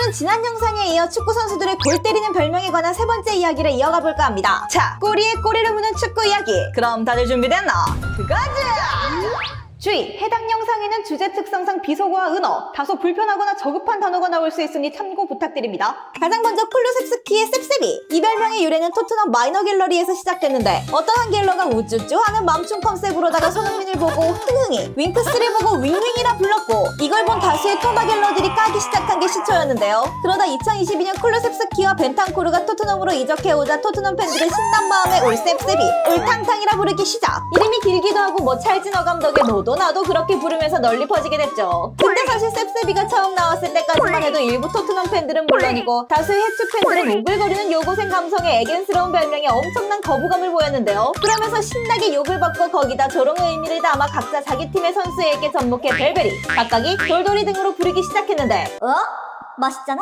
오늘은 지난 영상에 이어 축구 선수들의 골 때리는 별명에 관한 세 번째 이야기를 이어가 볼까 합니다. 자, 꼬리에 꼬리를 무는 축구 이야기. 그럼 다들 준비됐나? 가자! 주의! 해당 영상에는 주제 특성상 비속어와 은어, 다소 불편하거나 저급한 단어가 나올 수 있으니 참고 부탁드립니다. 가장 먼저 쿨루셉스키의 셉셉이. 이 별명의 유래는 토트넘 마이너 갤러리에서 시작됐는데 어떤 한 갤러가 우쭈쭈 하는 맘충 컨셉으로다가 손흥민을 보고 흥흥이, 윙크스를 보고 윙윙이라 불렀고 이걸 본 다수의 토마 갤러들이 까기 시작한 게 시초였는데요. 그러다 2022년 쿨루셉스키와 벤탄쿠르가 토트넘으로 이적해오자 토트넘 팬들은 신난 마음에 올셉셉이, 올탕탕이라 부르기 시작. 이름이 길기도 하고 뭐 찰진 어감 덕에 너도 나도 그렇게 부르면서 널리 퍼지게 됐죠. 근데 사실 셉셉이가 처음 나왔을 때까지만 해도 일부 토트넘 팬들은 물론이고 다수의 해추 팬들은 오글거리는 요고생 감성의 애견스러운 별명에 엄청난 거부감을 보였는데요. 그러면서 신나게 욕을 받고 거기다 조롱의 의미를 담아 각자 자기 팀의 선수에게 접목해 벨베리, 각각이 돌돌이 등으로 부르기 시작했는데 맛있잖아?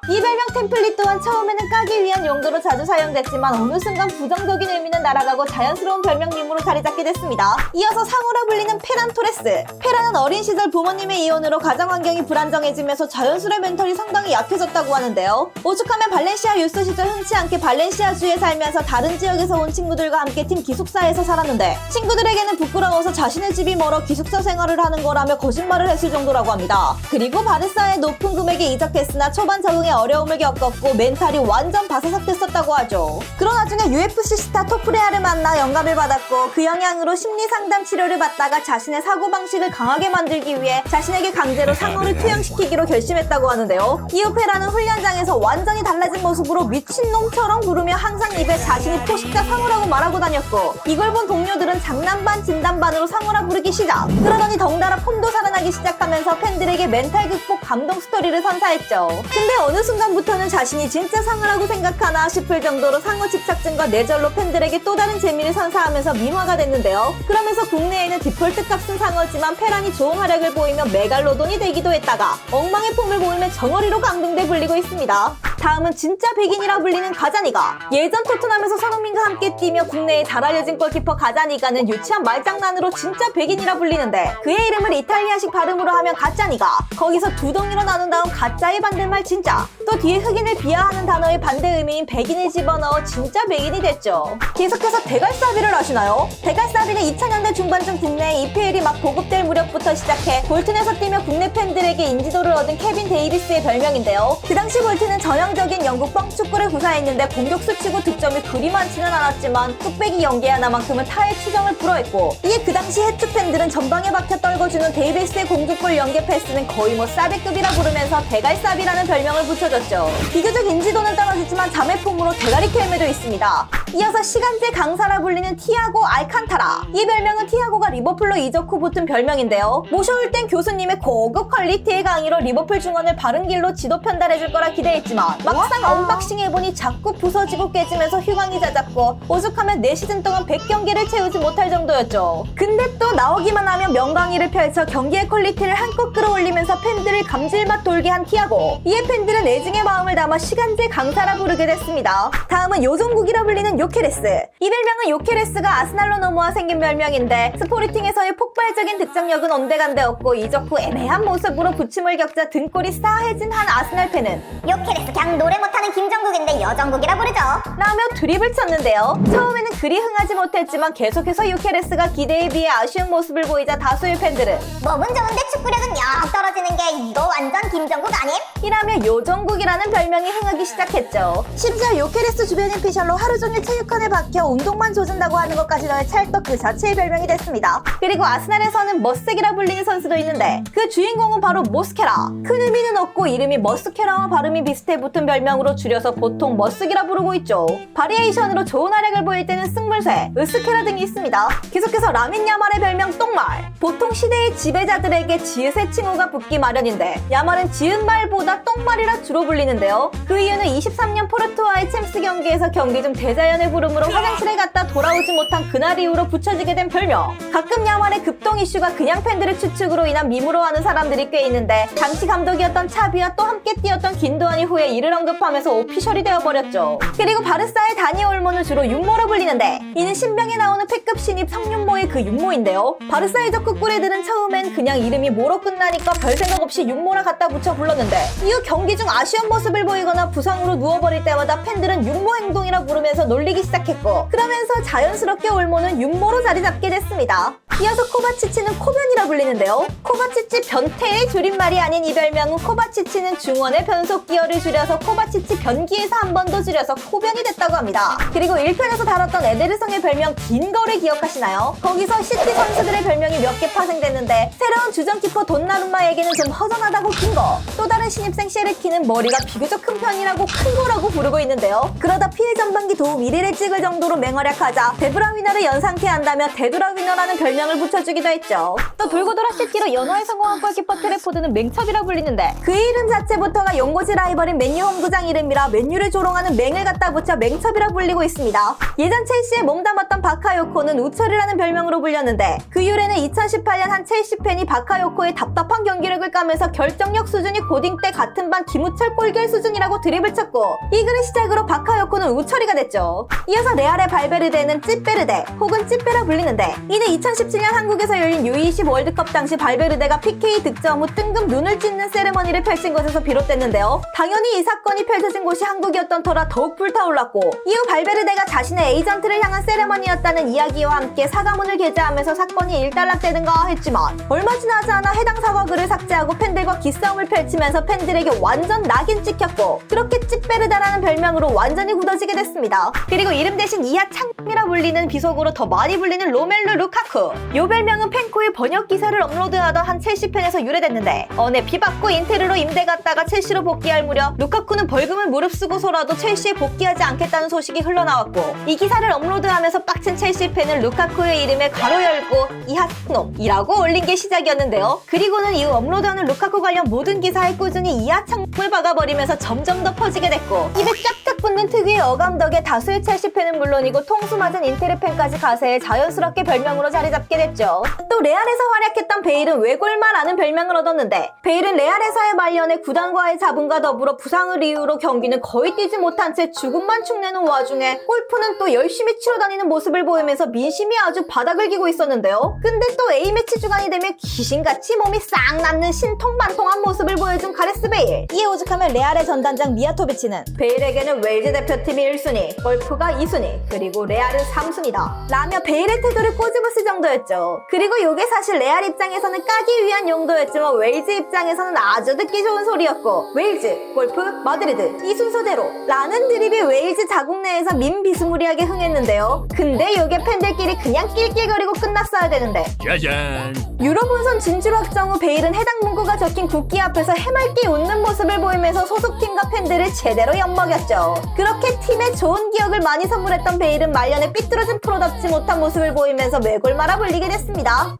이 별명 템플릿 또한 처음에는 까기 위한 용도로 자주 사용됐지만 어느 순간 부정적인 의미는 날아가고 자연스러운 별명님으로 자리 잡게 됐습니다. 이어서 상우라 불리는 페란 토레스. 페란은 어린 시절 부모님의 이혼으로 가정 환경이 불안정해지면서 자연스레 멘탈이 상당히 약해졌다고 하는데요. 오죽하면 발렌시아 유스 시절 흔치 않게 발렌시아주에 살면서 다른 지역에서 온 친구들과 함께 팀 기숙사에서 살았는데 친구들에게는 부끄러워서 자신의 집이 멀어 기숙사 생활을 하는 거라며 거짓말을 했을 정도라고 합니다. 그리고 바르사의 높은 금액에 이적했으나 초반 적응에 어려움을 겪었고 멘탈이 완전 바사삭 됐었다고 하죠. 그런 와중에 UFC 스타 토프레아를 만나 영감을 받았고 그 영향으로 심리상담 치료를 받다가 자신의 사고방식을 강하게 만들기 위해 자신에게 강제로 상어를 투영시키기로 결심했다고 하는데요. 이후 페라는 훈련장에서 완전히 달라진 모습으로 미친놈처럼 부르며 항상 입에 자신이 포식자 상어라고 말하고 다녔고 이걸 본 동료들은 장난반 진담반으로 상어라 부르기 시작. 그러더니 덩달아 폼도 살아나기 시작하면서 팬들에게 멘탈 극복 감동 스토리를 선사했죠. 근데 어느 순간부터는 자신이 진짜 상어라고 생각하나 싶을 정도로 상어 집착증과 뇌절로 팬들에게 또 다른 재미를 선사하면서 민화가 됐는데요. 그러면서 국내에는 디폴트 값은 상어지만 페란이 좋은 활약을 보이며 메갈로돈이 되기도 했다가 엉망의 폼을 보이며 정어리로 강등돼 불리고 있습니다. 다음은 진짜 백인이라 불리는 가자니가. 예전 토트넘에서 손흥민과 함께 뛰며 국내에 잘 알려진 골키퍼 가자니가는 유치한 말장난으로 진짜 백인이라 불리는데 그의 이름을 이탈리아식 발음으로 하면 가짜니가. 거기서 두 덩이로 나눈 다음 가짜의 반대말 진짜, 또 뒤에 흑인을 비하하는 단어의 반대 의미인 백인을 집어넣어 진짜 백인이 됐죠. 계속해서 대갈사비를 아시나요? 대갈사비는 2000년대 중반쯤 국내에 EPL이 막 보급될 무렵부터 시작해 볼튼에서 뛰며 국내 팬들에게 인지도를 얻은 케빈 데이비스의 별명인데요. 그 당시 볼튼은 전형적인 영국 뻥축구를 구사했는데 공격수 치고 득점이 그리 많지는 않았지만 뚝배기 연기 하나만큼은 타의 추정을 불허했고 이에 그 당시 해추 팬들은 전방에 박혀 떨궈주는 데이비스의 공중골 연계 패스는 거의 뭐 사비급이라 부르면서 대갈사비라는 별명을 붙여줬죠. 비교적 인지도는 떨어지지만 자매폼으로 대가리 켈메도 있습니다. 이어서 시간제 강사라 불리는 티아고 알칸타라. 이 별명은 티아고가 리버풀로 이적 후 붙은 별명인데요. 모셔올 땐 교수님의 고급 퀄리티의 강의로 리버풀 중원을 바른 길로 지도 편달해줄 거라 기대했지만 막상 언박싱해보니 자꾸 부서지고 깨지면서 휴강이 잦았고 오죽하면 4시즌 동안 100경기를 채우지 못할 정도였죠. 근데 또 나오기만 하면 명강의를 펼쳐 경기의 퀄리티를 한껏 끌어올리면서 팬들을 감질맛 돌게 한 티아고. 이에 팬들은 애증의 마음을 담아 시간제 강사라 부르게 됐습니다. 다음은 요정국이라 불리는 요케레스. 이 별명은 요케레스가 아스날로 넘어와 생긴 별명인데 스포르팅에서의 폭발적인 득점력은 온데간데없고 이적 후 애매한 모습으로 부침을 겪자 등골이 싸해진 한 아스날 팬은 요케레스 그냥 노래 못하는 김정국인데 여정국이라 부르죠. 라며 드립을 쳤는데요. 처음에는 그리 흥하지 못했지만 계속해서 요케레스가 기대에 비해 아쉬운 모습을 보이자 다수의 팬들은 몸은 좋은데 축구력은 영 떨어지는 게 이거 완전 김정국 아님? 이라며 요정국이라는 별명이 흥하기 시작했죠. 심지어 요케레스 주변인 피셜로 하루 종일 체육관에 박혀 운동만 조준다고 하는 것까지 더해 찰떡 그 자체의 별명이 됐습니다. 그리고 아스날에서는 머스색이라 불리는 선수도 있는데 그 주인공은 바로 모스케라. 큰 의미는 없고 이름이 머스케라와 발음이 비슷해 붙은 별명으로 줄여서 보통 머스기라 부르고 있죠. 바리에이션으로 좋은 활약을 보일 때는 승물쇠, 으스케라 등이 있습니다. 계속해서 라민 야말의 별명 똥말. 보통 시대의 지배자들에게 지읒의 칭호가 붙기 마련인데 야말은 지읒말보다 똥말이라 주로 불리는데요. 그 이유는 23년 포르투와의 챔스 경기에서 경기 중 대자연 말년의 부름으로 화장실에 갔다 돌아오지 못한 그날 이후로 붙여지게 된 별명. 가끔 야만의 급동 이슈가 그냥 팬들의 추측으로 인한 밈으로 하는 사람들이 꽤 있는데 당시 감독이었던 차비와 또 함께 뛰었던 김도환이 후에 이를 언급하면서 오피셜이 되어버렸죠. 그리고 바르사의 다니 올모는 주로 윤모로 불리는데 이는 신병에 나오는 패급 신입 성윤모의 그 윤모인데요. 바르사의 적국 꾸레들은 처음엔 그냥 이름이 모로 끝나니까 별 생각 없이 윤모라 갖다 붙여 불렀는데 이후 경기 중 아쉬운 모습을 보이거나 부상으로 누워버릴 때마다 팬들은 윤모 행동이라 부르면서 놀리기 시작했고 그러면서 자연스럽게 올모는 윤모로 자리 잡게 됐습니다. 이어서 코바치치는 코변이라 불리는데요. 코바치치 변태의 줄임말이 아닌 이 별명은 코바치치는 중원의 변속 기어를 줄여서 코바치치 변기에서 한 번 더 줄여서 코변이 됐다고 합니다. 그리고 1편에서 다뤘던 에데르성의 별명 긴 거를 기억하시나요? 거기서 시티 선수들의 별명이 몇 개 파생됐는데 새로운 주전키퍼 돈나룸마에게는 좀 허전하다고 긴 거, 또 다른 신입생 셰르키는 머리가 비교적 큰 편이라고 큰 거라고 부르고 있는데요. 그러다 피해 전반기 도움 1위를 찍을 정도로 맹활약하자 데브라 위너를 연상케 한다며 데드라 위너라는 별명을 붙여주기도 했죠. 또 돌고 돌아 시티로 연호에 성공한 골키퍼 트래포드는 맹첩이라 불리는데 그의 이름 자체부터가 연고지 라이벌인 맨유 홈구장 이름이라 맨유를 조롱하는 맹을 갖다 붙여 맹첩이라 불리고 있습니다. 예전 첼시에 몸담았던 바카요코는 우철이라는 별명으로 불렸는데 그 유래는 2018년 한 첼시 팬이 바카요코의 답답한 경기력을 까면서 결정력 수준이 고딩 때 같은 반 김우철 골결 수준이라고 드립을 쳤고 이 글을 시작으로 바카요코는 우철이가 됐죠. 이어서 레알의 발베르데는 찌베르데 혹은 찌빼라 불리는데 이는 2017년 한국에서 열린 U20 월드컵 당시 발베르데가 PK 득점 후 뜬금 눈을 찢는 세레머니를 펼친 것에서 비롯됐는데요. 당연히 이 사건이 펼쳐진 곳이 한국이었던 터라 더욱 불타올랐고 이후 발베르데가 자신의 에이전트를 향한 세레머니였다는 이야기와 함께 사과문을 게재하면서 사건이 일단락되는가 했지만 얼마 지나지 않아 해당 사과글을 삭제하고 팬들과 기싸움을 펼치면서 팬들에게 완전 낙인 찍혔고 그렇게 찌베르다라는 별명으로 완전히 굳어지게 됐습니다. 그리고 이름 대신 이하창이라 불리는 비속어로 더 많이 불리는 로멜루 루카쿠. 요 별명은 팬코의 번역 기사를 업로드하던 한 첼시 팬에서 유래됐는데 어느 비받고 인테르로 임대 갔다가 첼시로 복귀할 무렵 루카쿠는 벌금을 무릅쓰고서라도 첼시에 복귀하지 않겠다는 소식이 흘러나왔고 이 기사를 업로드하면서 빡친 첼시 팬은 루카쿠의 이름에 가로 열고 이하창놈이라고 올린 게 시작이었는데요. 그리고는 이후 업로드하는 루카쿠 관련 모든 기사에 꾸준히 이하창놈을 박아버리면서 점점 더 퍼지게 됐고 입에 쫙쫙 붙는 특유의 어감 덕에 다수의 첼시 팬은 물론이고 통수 맞은 인테르 팬까지 가세해 자연스럽게 별명으로 자리 잡게 됐죠. 또 레알에서 활약했던 베일은 외골마라는 별명을 얻었는데 베일은 레알에서의 말년에 구단과의 잡음과 더불어 부상을 이유로 경기는 거의 뛰지 못한 채 죽음만 축내는 와중에 골프는 또 열심히 치러 다니는 모습을 보이면서 민심이 아주 바닥을 기고 있었는데요. 근데 또 A매치 주간이 되면 귀신같이 몸이 싹 낫는 신통만통한 모습을 보여준 가레스 베일. 이에 오죽하면 레알의 전단장 미아토비치는 베일에게는 웨일즈 대표팀이 1순위, 골프가 2순위, 그리고 레알은 3순위다 라며 베일의 태도를 꼬집었을 정도였죠. 그리고 요게 사실 레알 입장에서는 까기 위한 용도였지만 웨일즈 입장에서는 아주 듣기 좋은 소리였고 웨일즈, 골프, 마드리드 이 순서대로 라는 드립이 웨일즈 자국 내에서 민비스무리하게 흥했는데요. 근데 요게 팬들끼리 그냥 낄낄거리고 끝났어야 되는데 짜잔. 유럽 본선 진출 확정 후 베일은 해당 문구가 적힌 국기 앞에서 해맑게 웃는 모습을 보이면서 소속팀과 팬들을 제대로 엿먹였죠. 그렇게 팀에 좋은 기억을 많이 선물했던 베일은 말년에 삐뚤어진 프로답지 못한 모습을 보이면서 외골마라 불리게 됐습니다.